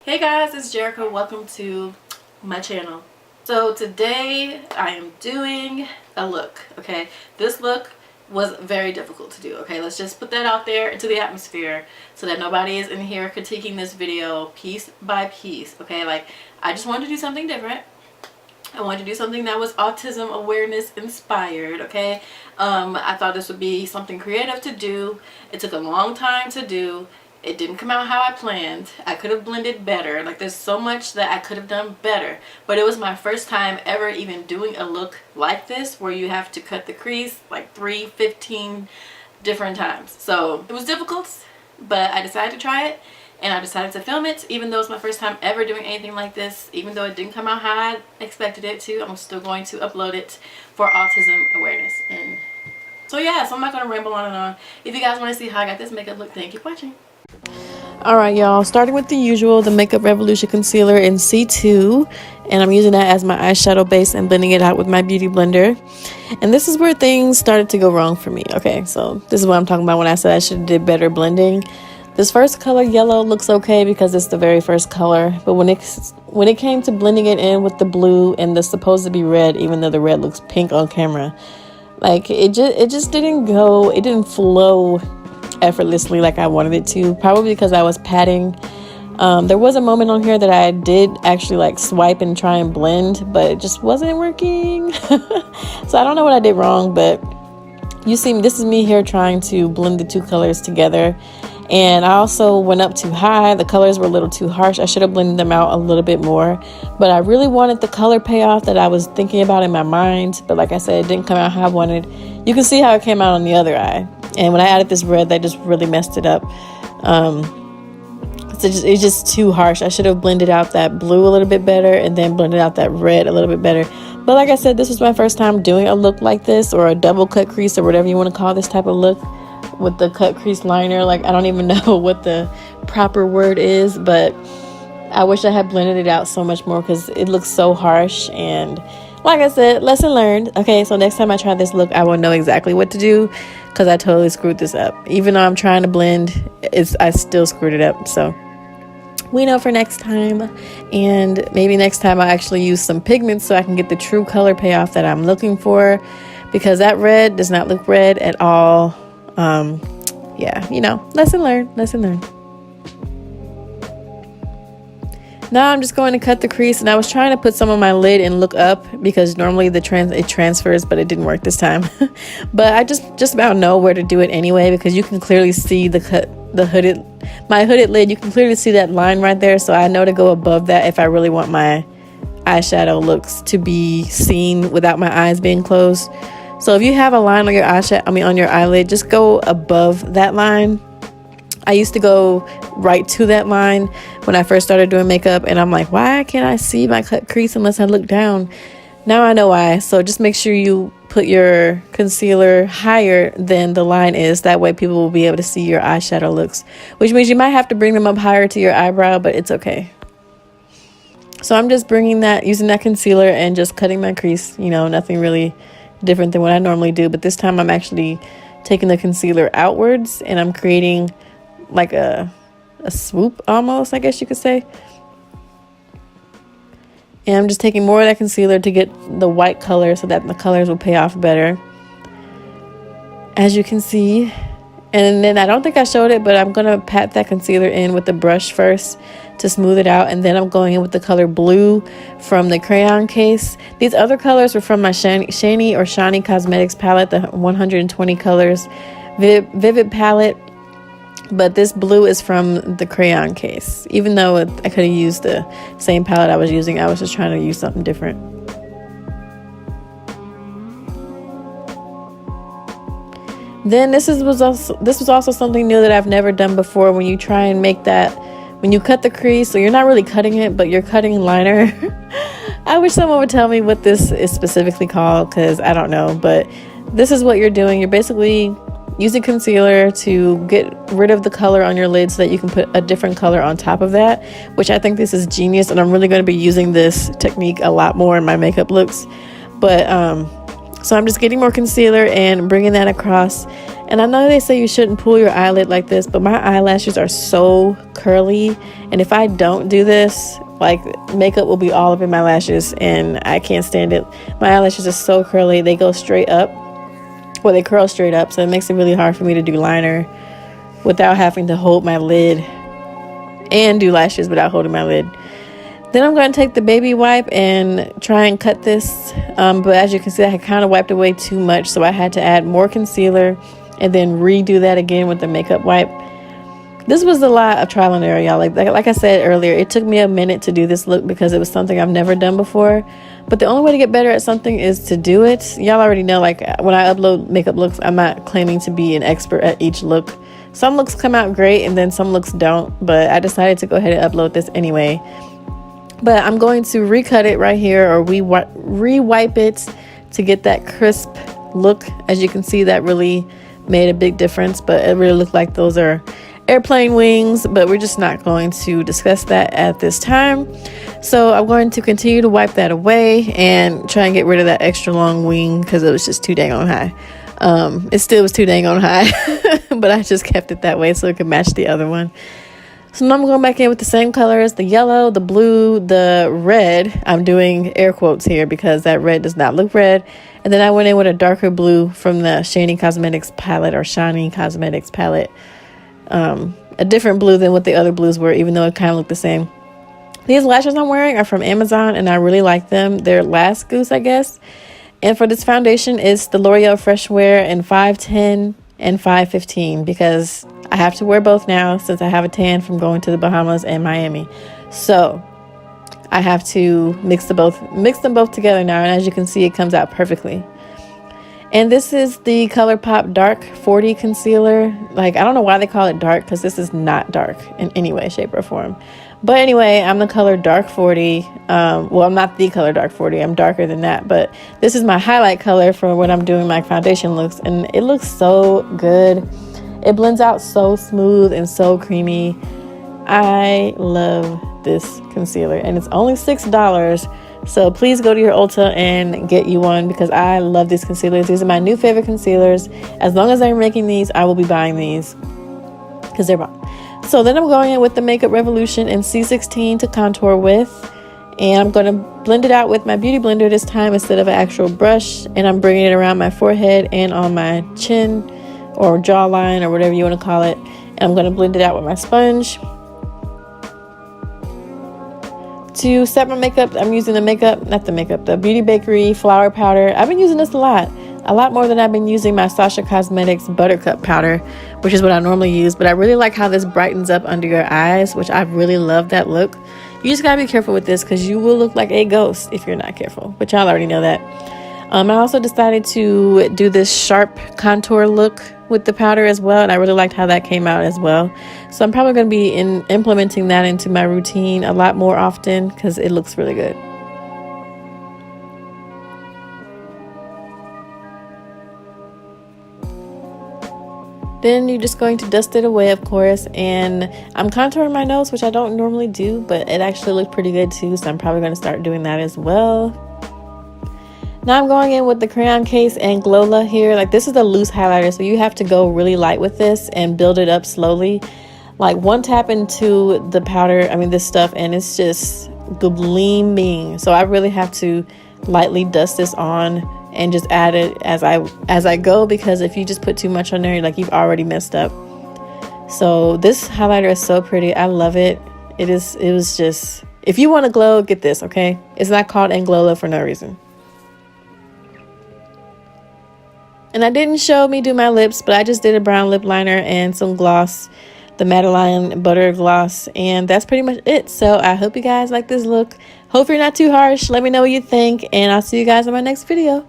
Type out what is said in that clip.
Hey guys, it's Jerica. Welcome to my channel. So today I am doing a look, okay? This look was very difficult to do, okay? Let's just put that out there into the atmosphere so that nobody is in here critiquing this video piece by piece, okay? Like, I just wanted to do something different. I wanted to do something that was autism awareness inspired, okay? I thought this would be something creative to do. It took a long time to do. It didn't come out how I planned. I could have blended better. Like, there's so much that I could have done better. But it was my first time ever even doing a look like this where you have to cut the crease like 15 different times. So it was difficult, but I decided to try it. And I decided to film it, even though it's my first time ever doing anything like this. Even though it didn't come out how I expected it to, I'm still going to upload it for autism awareness. And so yeah, so I'm not going to ramble on and on. If you guys want to see how I got this makeup look, then keep watching. Alright y'all, starting with the usual, the Makeup Revolution concealer in C2, and I'm using that as my eyeshadow base and blending it out with my beauty blender. And this is where things started to go wrong for me. Okay, so this is what I'm talking about when I said I should have did better blending. This first color, yellow, looks okay because it's the very first color, but when it came to blending it in with the blue and the supposed to be red, even though the red looks pink on camera, like it just didn't go, it didn't flow effortlessly like I wanted it to, probably because I was patting. There was a moment on here that I did actually like swipe and try and blend, but it just wasn't working. So I don't know what I did wrong, but you see, this is me here trying to blend the two colors together, and I also went up too high. The colors were a little too harsh. I should have blended them out a little bit more, but I really wanted the color payoff that I was thinking about in my mind, but like I said, it didn't come out how I wanted. You can see how it came out on the other eye. And when I added this red, that just really messed it up. It's just too harsh. I should have blended out that blue a little bit better and then blended out that red a little bit better. But like I said, this was my first time doing a look like this, or a double cut crease, or whatever you want to call this type of look with the cut crease liner. Like, I don't even know what the proper word is, but I wish I had blended it out so much more because it looks so harsh. And like I said, lesson learned. Okay, so next time I try this look, I will know exactly what to do, because I totally screwed this up. Even though I'm trying to blend, I still screwed it up. So we know for next time. And maybe next time I'll actually use some pigments so I can get the true color payoff that I'm looking for, because that red does not look red at all. Yeah, you know, lesson learned. Now I'm just going to cut the crease, and I was trying to put some on my lid and look up, because normally it transfers, but it didn't work this time. But I just about know where to do it anyway, because you can clearly see my hooded lid. You can clearly see that line right there, so I know to go above that if I really want my eyeshadow looks to be seen without my eyes being closed. So if you have a line on your on your eyelid, just go above that line. I used to go right to that line when I first started doing makeup, and I'm like, why can't I see my cut crease unless I look down? Now I know why. So just make sure you put your concealer higher than the line is. That way people will be able to see your eyeshadow looks, which means you might have to bring them up higher to your eyebrow, but it's okay. So I'm just using that concealer and just cutting my crease. You know, nothing really different than what I normally do, but this time I'm actually taking the concealer outwards, and I'm creating like a swoop almost, I guess you could say. And I'm just taking more of that concealer to get the white color so that the colors will pay off better, as you can see. And then I don't think I showed it, but I'm gonna pat that concealer in with the brush first to smooth it out, and then I'm going in with the color blue from the crayon case. These other colors were from my Shiny Cosmetics palette, the 120 colors vivid palette. But this blue is from the crayon case. Even though I could have used the same palette I was using, I was just trying to use something different. Then this was also something new that I've never done before. When you try and make that, when you cut the crease, so you're not really cutting it, but you're cutting liner. I wish someone would tell me what this is specifically called, because I don't know. But this is what you're doing. You're basically using concealer to get rid of the color on your lid so that you can put a different color on top of that, which I think this is genius, and I'm really going to be using this technique a lot more in my makeup looks. But So I'm just getting more concealer and bringing that across. And I know they say you shouldn't pull your eyelid like this, but my eyelashes are so curly, and if I don't do this, like, makeup will be all up in my lashes, and I can't stand it. My eyelashes are so curly, they go straight up, well, they curl straight up, so it makes it really hard for me to do liner without having to hold my lid, and do lashes without holding my lid. Then I'm going to take the baby wipe and try and cut this, but as you can see, I had kind of wiped away too much, so I had to add more concealer and then redo that again with the makeup wipe. This was a lot of trial and error, y'all. Like I said earlier, it took me a minute to do this look because it was something I've never done before. But the only way to get better at something is to do it. Y'all already know, like, when I upload makeup looks, I'm not claiming to be an expert at each look. Some looks come out great and then some looks don't, but I decided to go ahead and upload this anyway. But I'm going to recut it right here, or re-wipe it to get that crisp look. As you can see, that really made a big difference, but it really looked like those are airplane wings, but we're just not going to discuss that at this time. So I'm going to continue to wipe that away and try and get rid of that extra long wing because it was just too dang on high. It still was too dang on high, but I just kept it that way so it could match the other one. So now I'm going back in with the same colors, the yellow, the blue, the red. I'm doing air quotes here because that red does not look red. And then I went in with a darker blue from the Shiny Cosmetics palette, or Shiny Cosmetics palette. A different blue than what the other blues were, even though it kind of looked the same. These lashes I'm wearing are from Amazon, and I really like them. They're Last Goose, I guess. And for this foundation, it's the L'Oreal Freshwear in 510 and 515 because I have to wear both now since I have a tan from going to the Bahamas and Miami. So I have to mix them both together now, and as you can see, it comes out perfectly. And this is the ColourPop Dark 40 concealer. Like, I don't know why they call it dark because this is not dark in any way, shape, or form. But anyway, I'm the color Dark 40. Well, I'm not the color Dark 40. I'm darker than that. But this is my highlight color for when I'm doing my foundation looks. And it looks so good. It blends out so smooth and so creamy. I love this concealer. And it's only $6. So please go to your Ulta and get you one because I love these concealers. These are my new favorite concealers. As long as they're making these, I will be buying these because they're bomb. So then I'm going in with the Makeup Revolution in C16 to contour with. And I'm going to blend it out with my beauty blender this time instead of an actual brush. And I'm bringing it around my forehead and on my chin or jawline or whatever you want to call it. And I'm going to blend it out with my sponge. To set my makeup, I'm using the Beauty Bakery Flour Powder. I've been using this a lot more than I've been using my Sasha Cosmetics Buttercup Powder, which is what I normally use. But I really like how this brightens up under your eyes, which I really love that look. You just gotta be careful with this because you will look like a ghost if you're not careful, but y'all already know that. I also decided to do this sharp contour look with the powder as well, and I really liked how that came out as well. So I'm probably going to be implementing that into my routine a lot more often because it looks really good. Then you're just going to dust it away, of course, and I'm contouring my nose, which I don't normally do, but it actually looked pretty good too, so I'm probably going to start doing that as well. Now I'm going in with the crayon case anglowla here. Like, this is a loose highlighter, so you have to go really light with this and build it up slowly. Like, one tap into the powder, this stuff, and it's just gleaming. So I really have to lightly dust this on and just add it as I go, because if you just put too much on there, like, you've already messed up. So this highlighter is so pretty. I love it. It was just, if you want to glow, get this, okay? It's not called anglowla for no reason. And I didn't show me do my lips, but I just did a brown lip liner and some gloss, the Madeline Butter Gloss, and that's pretty much it. So I hope you guys like this look. Hope you're not too harsh. Let me know what you think, and I'll see you guys in my next video.